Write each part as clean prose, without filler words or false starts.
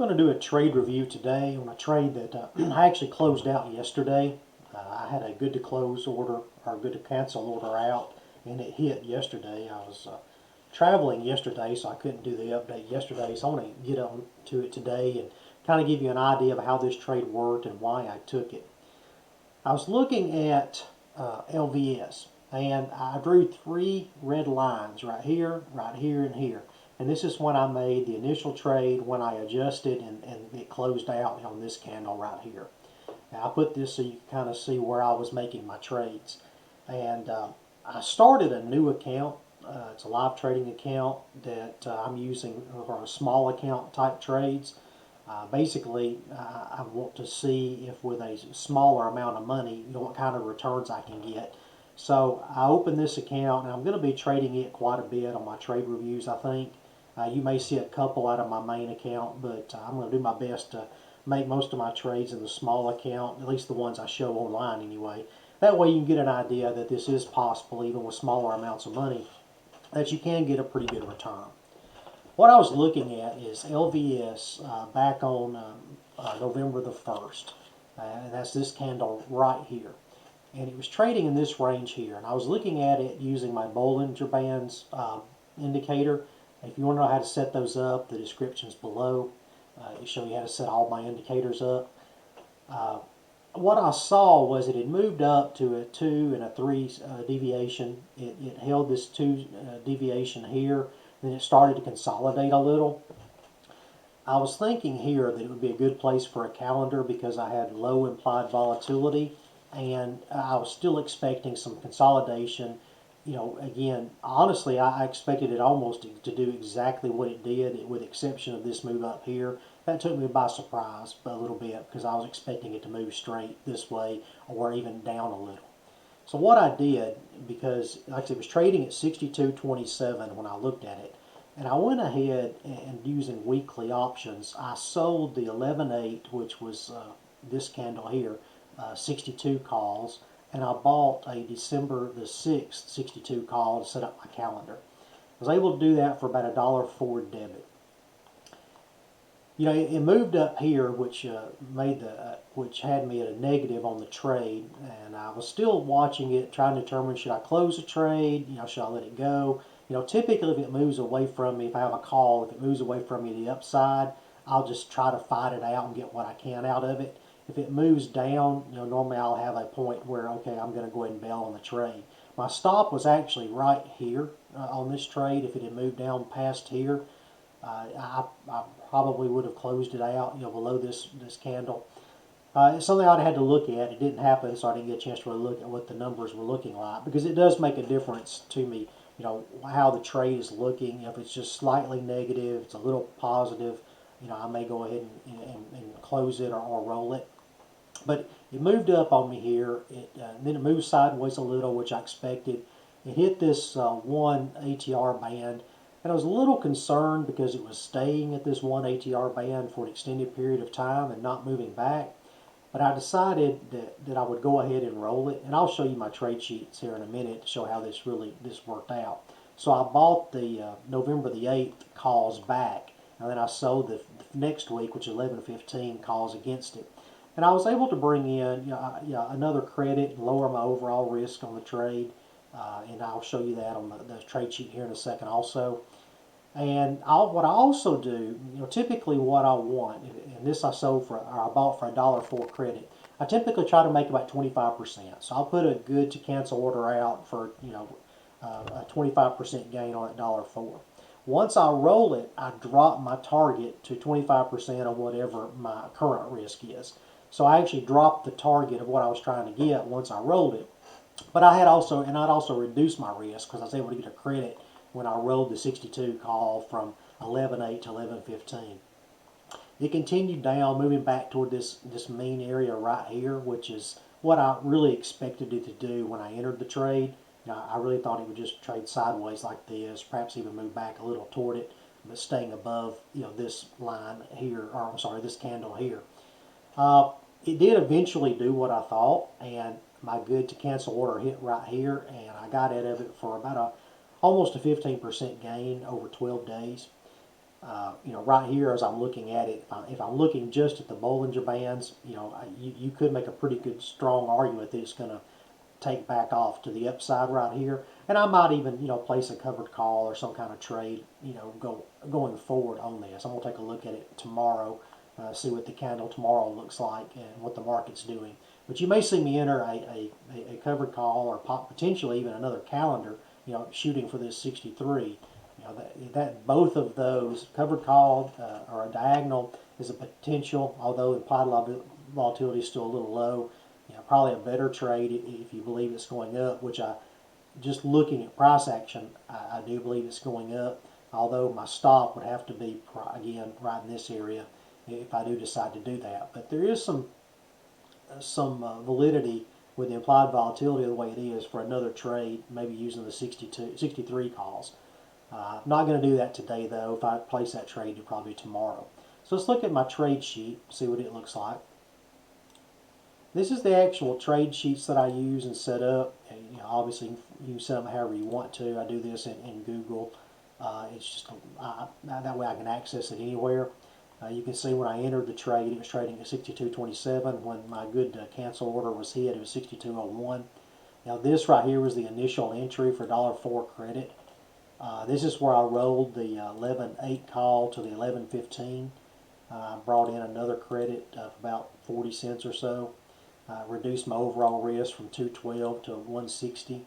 going to do a trade review today on a trade that I actually closed out yesterday. I had a good to close order or good to cancel order out, and it hit yesterday. I was traveling yesterday, so I couldn't do the update yesterday. So I want to get on to it today and kind of give you an idea of how this trade worked and why I took it. I was looking at LVS, and I drew three red lines right here, and here. And this is when I made the initial trade, when I adjusted and it closed out on this candle right here. Now I put this so you can kind of see where I was making my trades. And I started a new account. It's a live trading account that I'm using for a small account type trades. Basically, I want to see if with a smaller amount of money, what kind of returns I can get. So I opened this account, and I'm going to be trading it quite a bit on my trade reviews, I think. You may see a couple out of my main account, but I'm going to do my best to make most of my trades in the small account, at least the ones I show online anyway. That way you can get an idea that this is possible, even with smaller amounts of money, that you can get a pretty good return. What I was looking at is LVS back on November the 1st, and that's this candle right here. And it was trading in this range here, and I was looking at it using my Bollinger Bands indicator. If you want to know how to set those up, the description's below. It shows you how to set all my indicators up. What I saw was it had moved up to a 2 and a 3 deviation. It held this 2 deviation here, then it started to consolidate a little. I was thinking here that it would be a good place for a calendar because I had low implied volatility, and I was still expecting some consolidation. You know, again, honestly, I expected it almost to do exactly what it did, with the exception of this move up here. That took me by surprise a little bit because I was expecting it to move straight this way or even down a little. So what I did, because like I said, it was trading at 62.27 when I looked at it, and I went ahead and using weekly options, I sold the 11.8, which was this candle here, 62 calls, and I bought a December the 6th 62 call to set up my calendar. I was able to do that for about $1 debit. You know, it moved up here, which which had me at a negative on the trade, and I was still watching it, trying to determine should I close the trade, should I let it go. Typically if it moves away from me, if I have a call, if it moves away from me to the upside, I'll just try to fight it out and get what I can out of it. If it moves down, normally I'll have a point where, okay, I'm going to go ahead and bail on the trade. My stop was actually right here on this trade. If it had moved down past here, I probably would have closed it out, below this candle. It's something I'd had to look at. It didn't happen, so I didn't get a chance to really look at what the numbers were looking like, because it does make a difference to me, how the trade is looking. If it's just slightly negative, it's a little positive, I may go ahead and close it or roll it. But it moved up on me here. Then it moved sideways a little, which I expected. It hit this 1 ATR band, and I was a little concerned because it was staying at this 1 ATR band for an extended period of time and not moving back. But I decided that I would go ahead and roll it, and I'll show you my trade sheets here in a minute to show how this worked out. So I bought the November the 8th calls back, and then I sold the next week, which is 11.15 calls against it. And I was able to bring in another credit and lower my overall risk on the trade. And I'll show you that on the trade sheet here in a second also. And what I also do, typically what I want, and this I bought for $1 credit. I typically try to make about 25%. So I'll put a good to cancel order out for a 25% gain on that $1. Once I roll it, I drop my target to 25% of whatever my current risk is. So I actually dropped the target of what I was trying to get once I rolled it. But I'd also reduced my risk because I was able to get a credit when I rolled the 62 call from 11.8 to 11.15. It continued down, moving back toward this mean area right here, which is what I really expected it to do when I entered the trade. I really thought it would just trade sideways like this, perhaps even move back a little toward it, but staying above this line here, or I'm sorry, this candle here. It did eventually do what I thought, and my good to cancel order hit right here, and I got out of it for about almost a 15% gain over 12 days. right here as I'm looking at it, if I'm looking just at the Bollinger Bands, you could make a pretty good strong argument that it's going to take back off to the upside right here. And I might even, place a covered call or some kind of trade, going forward on this. I'm going to take a look at it tomorrow, see what the candle tomorrow looks like and what the market's doing. But you may see me enter a covered call or potentially even another calendar, shooting for this 63. That both of those, covered call or a diagonal, is a potential, although implied volatility is still a little low. Probably a better trade if you believe it's going up, which just looking at price action, I do believe it's going up, although my stop would have to be, again, right in this area if I do decide to do that. But there is some validity with the implied volatility the way it is for another trade, maybe using the 63 calls. I'm not going to do that today, though. If I place that trade, it'll probably be tomorrow. So let's look at my trade sheet, see what it looks like. This is the actual trade sheets that I use and set up. And, obviously, you can set them however you want to. I do this in Google. It's just that way I can access it anywhere. You can see when I entered the trade, it was trading at 62.27. When my good cancel order was hit, it was 62.01. Now this right here was the initial entry for $1.04 credit. This is where I rolled the 11.8 call to the 11.15. Brought in another credit of about 40 cents or so. Reduced my overall risk from 212 to 160,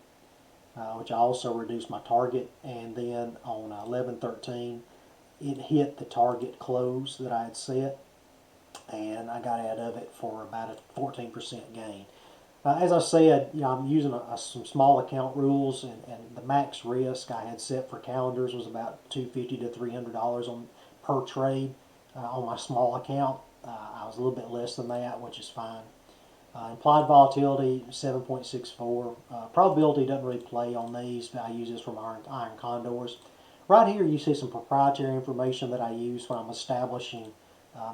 which I also reduced my target. And then on 11.13, it hit the target close that I had set, and I got out of it for about a 14% gain. As I said, I'm using some small account rules, and the max risk I had set for calendars was about $250 to $300 per trade on my small account. I was a little bit less than that, which is fine. Implied volatility 7.64. Probability doesn't really play on these, but I use this from Iron Condors. Right here you see some proprietary information that I use when I'm establishing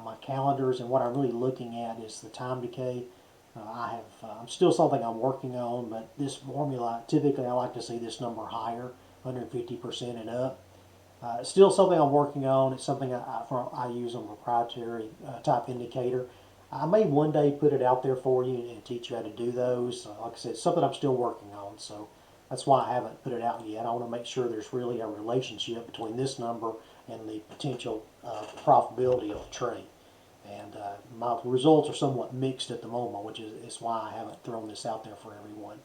my calendars, and what I'm really looking at is the time decay. I'm still something I'm working on, but this formula, typically I like to see this number higher, 150% and up. It's still something I'm working on. It's something I use on a proprietary type indicator. I may one day put it out there for you and teach you how to do those. Like I said, it's something I'm still working on, so that's why I haven't put it out yet. I want to make sure there's really a relationship between this number and the potential profitability of the trade. And my results are somewhat mixed at the moment, which is why I haven't thrown this out there for everyone.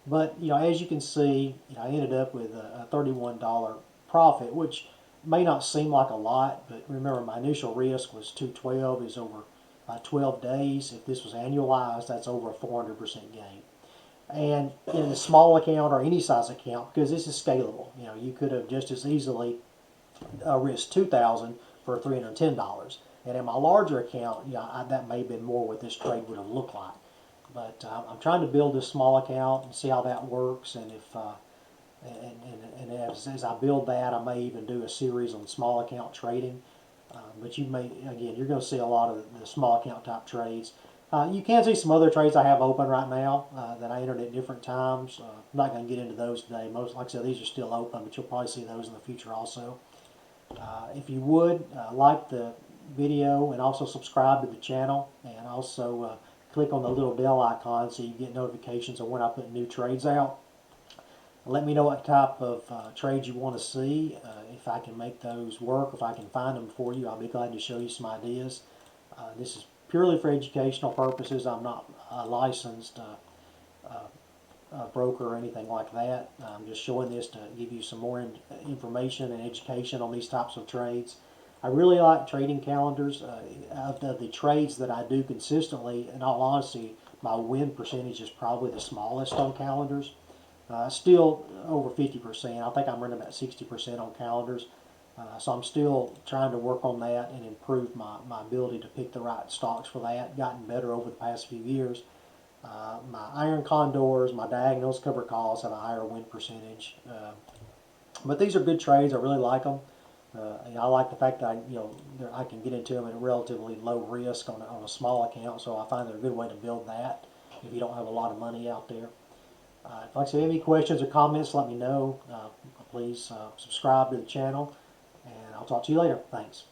But as you can see, I ended up with a $31 profit, which may not seem like a lot, but remember my initial risk was 212. Is over 12 days. If this was annualized, that's over a 400% gain. And in a small account or any size account, because this is scalable, you could have just as easily risked $2,000 for $310. And in my larger account, that may have been more what this trade would have looked like. But I'm trying to build this small account and see how that works. And if as I build that, I may even do a series on small account trading. But you're going to see a lot of the small account type trades. You can see some other trades I have open right now that I entered at different times. I'm not going to get into those today. Like I said, these are still open, but you'll probably see those in the future also. If you would, like the video and also subscribe to the channel, and also click on the little bell icon so you get notifications of when I put new trades out. Let me know what type of trades you want to see. If I can make those work, if I can find them for you, I'll be glad to show you some ideas. This is purely for educational purposes. I'm not a licensed broker or anything like that. I'm just showing this to give you some more information and education on these types of trades. I really like trading calendars. Of the trades that I do consistently, in all honesty, my win percentage is probably the smallest on calendars. Still over 50%. I think I'm running about 60% on calendars. So I'm still trying to work on that and improve my ability to pick the right stocks for that. Gotten better over the past few years. My iron condors, my diagonals, cover calls have a higher win percentage. But these are good trades. I really like them. I like the fact that I can get into them at a relatively low risk on a small account. So I find they're a good way to build that if you don't have a lot of money out there. If you have any questions or comments, let me know. Please subscribe to the channel, and I'll talk to you later. Thanks.